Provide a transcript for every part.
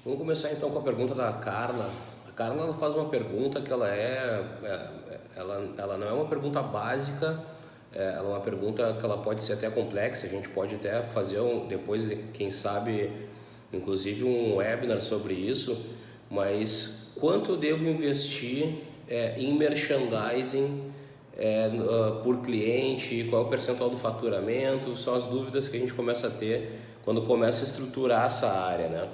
Vamos começar então com a pergunta da Carla. A Carla ela faz uma pergunta que ela não é uma pergunta básica, ela é uma pergunta que ela pode ser até complexa. A gente pode até fazer depois, quem sabe, inclusive um webinar sobre isso. Mas quanto eu devo investir em merchandising por cliente? Qual é o percentual do faturamento? São as dúvidas que a gente começa a ter quando começa a estruturar essa área, né?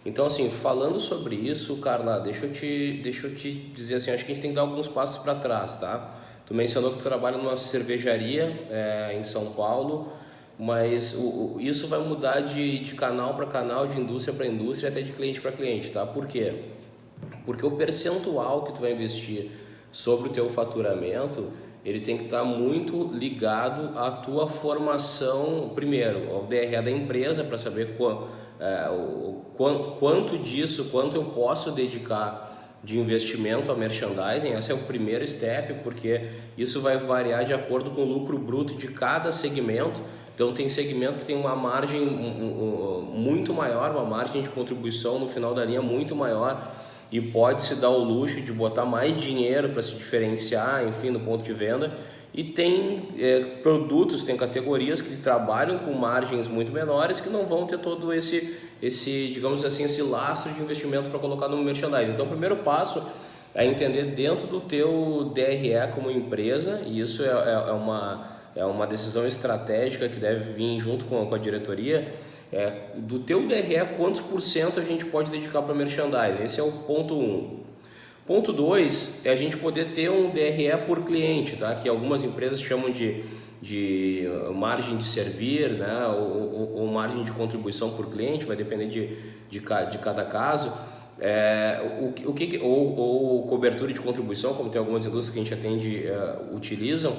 Então, assim, falando sobre isso, Carla, deixa eu te dizer assim, acho que a gente tem que dar alguns passos para trás, tá? Tu mencionou que tu trabalha numa cervejaria em São Paulo, mas isso vai mudar de canal para canal, de indústria para indústria, até de cliente para cliente, tá? Por quê? Porque o percentual que tu vai investir sobre o teu faturamento, ele tem que estar muito ligado à tua formação, primeiro, ao DRE da empresa, para saber quanto disso, quanto eu posso dedicar de investimento a merchandising. Esse é o primeiro step, porque isso vai variar de acordo com o lucro bruto de cada segmento. Então tem segmento que tem uma margem muito maior, uma margem de contribuição no final da linha muito maior, e pode se dar o luxo de botar mais dinheiro para se diferenciar, enfim, no ponto de venda. E tem produtos, tem categorias que trabalham com margens muito menores, que não vão ter todo digamos assim, esse lastro de investimento para colocar no merchandising. Então, o primeiro passo é entender dentro do teu DRE como empresa, e isso é uma decisão estratégica que deve vir junto com a diretoria. Do teu DRE, quantos por cento a gente pode dedicar para merchandising? Esse é o ponto 1. Ponto 2 é a gente poder ter um DRE por cliente, tá? Que algumas empresas chamam de margem de servir, né? ou margem de contribuição por cliente, vai depender de cada caso. Ou cobertura de contribuição, como tem algumas indústrias que a gente atende, utilizam.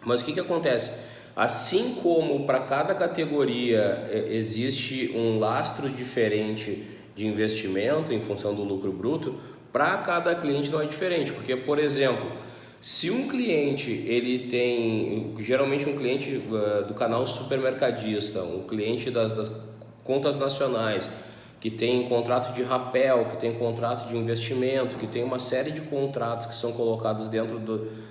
Mas o que acontece? Assim como para cada categoria existe um lastro diferente de investimento em função do lucro bruto, para cada cliente não é diferente, porque, por exemplo, se um cliente ele tem, geralmente um cliente do canal supermercadista, um cliente das contas nacionais, que tem contrato de rapel, que tem contrato de investimento, que tem uma série de contratos que são colocados dentro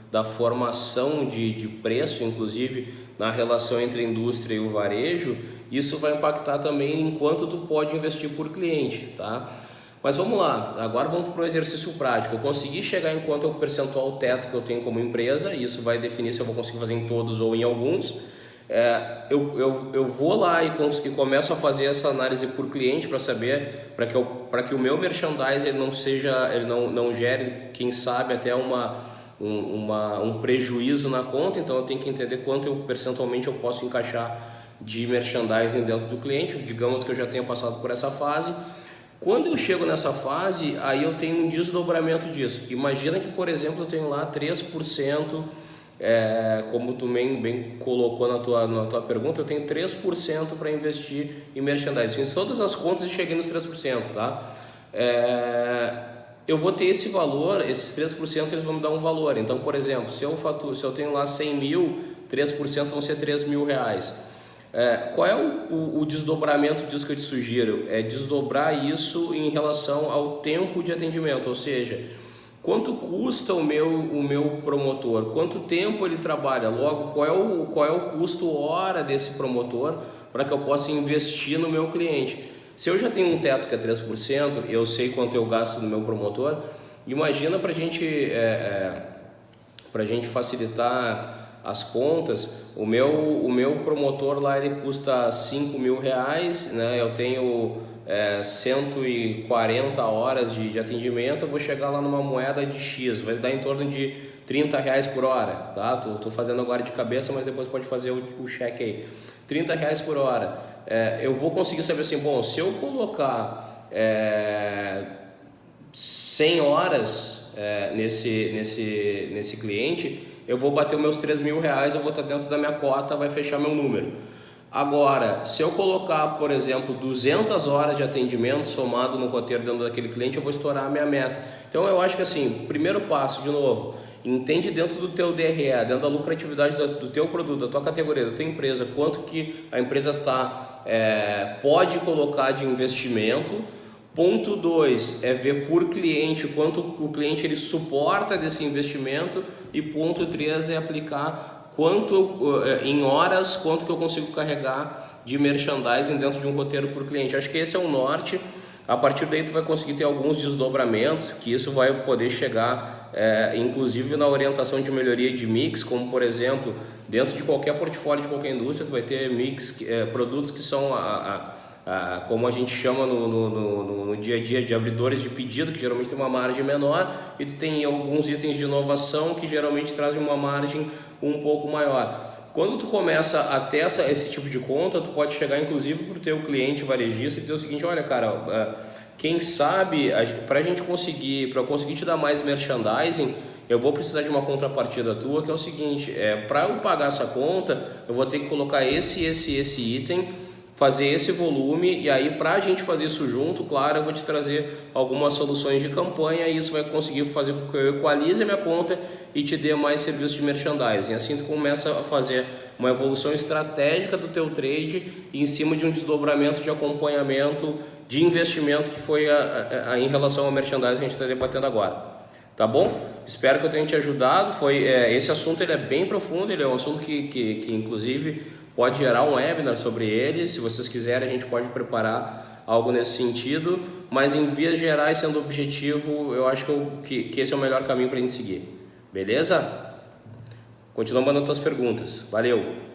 da formação de preço, inclusive na relação entre a indústria e o varejo, isso vai impactar também em quanto tu pode investir por cliente, tá? Mas vamos lá, agora vamos para um exercício prático. Eu consegui chegar em quanto é o percentual teto que eu tenho como empresa, e isso vai definir se eu vou conseguir fazer em todos ou em alguns. Eu vou lá e começo a fazer essa análise por cliente para saber, para que o meu merchandising não gere, quem sabe, até um prejuízo na conta. Então eu tenho que entender quanto percentualmente eu posso encaixar de merchandising dentro do cliente. Digamos que eu já tenha passado por essa fase. Quando eu chego nessa fase, aí eu tenho um desdobramento disso. Imagina que, por exemplo, eu tenho lá 3%, como tu bem colocou na tua pergunta, eu tenho 3% para investir em merchandising. Fiz todas as contas e cheguei nos 3%, tá? Eu vou ter esse valor, esses 3% eles vão me dar um valor. Então, por exemplo, se eu tenho lá 100 mil, 3% vão ser 3 mil reais. Qual é o desdobramento disso que eu te sugiro? É desdobrar isso em relação ao tempo de atendimento, ou seja, quanto custa o meu promotor, quanto tempo ele trabalha, logo qual é o custo hora desse promotor para que eu possa investir no meu cliente. Se eu já tenho um teto que é 3%, eu sei quanto eu gasto no meu promotor, imagina para a gente facilitar as contas, o meu promotor lá ele custa 5 mil reais, né? Eu tenho 140 horas de atendimento, eu vou chegar lá numa moeda de X, vai dar em torno de 30 reais por hora, tá? Tô fazendo agora de cabeça, mas depois pode fazer o cheque aí. 30 reais por hora. Eu vou conseguir saber assim, bom, se eu colocar 100 horas nesse cliente, eu vou bater os meus 3 mil reais, eu vou estar dentro da minha cota, vai fechar meu número. Agora, se eu colocar, por exemplo, 200 horas de atendimento somado no roteiro dentro daquele cliente, eu vou estourar a minha meta. Então eu acho que assim, primeiro passo, de novo, entende dentro do teu DRE, dentro da lucratividade do teu produto, da tua categoria, da tua empresa, quanto que a empresa pode colocar de investimento, Ponto 2 é ver por cliente quanto o cliente ele suporta desse investimento, e ponto 3 é aplicar quanto em horas, quanto que eu consigo carregar de merchandising dentro de um roteiro por cliente. Acho que esse é o norte. A partir daí tu vai conseguir ter alguns desdobramentos, que isso vai poder chegar inclusive na orientação de melhoria de mix, como por exemplo, dentro de qualquer portfólio de qualquer indústria, tu vai ter mix, produtos que são como a gente chama no dia a dia de abridores de pedido, que geralmente tem uma margem menor, e tu tem alguns itens de inovação que geralmente trazem uma margem um pouco maior. Quando tu começa a ter esse tipo de conta, tu pode chegar inclusive para o teu cliente varejista e dizer o seguinte: olha cara, quem sabe para eu conseguir te dar mais merchandising, eu vou precisar de uma contrapartida tua, que é o seguinte, para eu pagar essa conta, eu vou ter que colocar esse item, fazer esse volume, e aí para a gente fazer isso junto, claro, eu vou te trazer algumas soluções de campanha, e isso vai conseguir fazer com que eu equalize a minha conta e te dê mais serviço de merchandising. Assim tu começa a fazer uma evolução estratégica do teu trade em cima de um desdobramento de acompanhamento de investimento que foi em relação ao merchandising que a gente está debatendo agora. Tá bom? Espero que eu tenha te ajudado. Esse assunto ele é bem profundo, ele é um assunto que inclusive pode gerar um webinar sobre ele. Se vocês quiserem, a gente pode preparar algo nesse sentido, mas em vias gerais, sendo objetivo, eu acho que esse é o melhor caminho para a gente seguir. Beleza? Continua mandando suas perguntas. Valeu!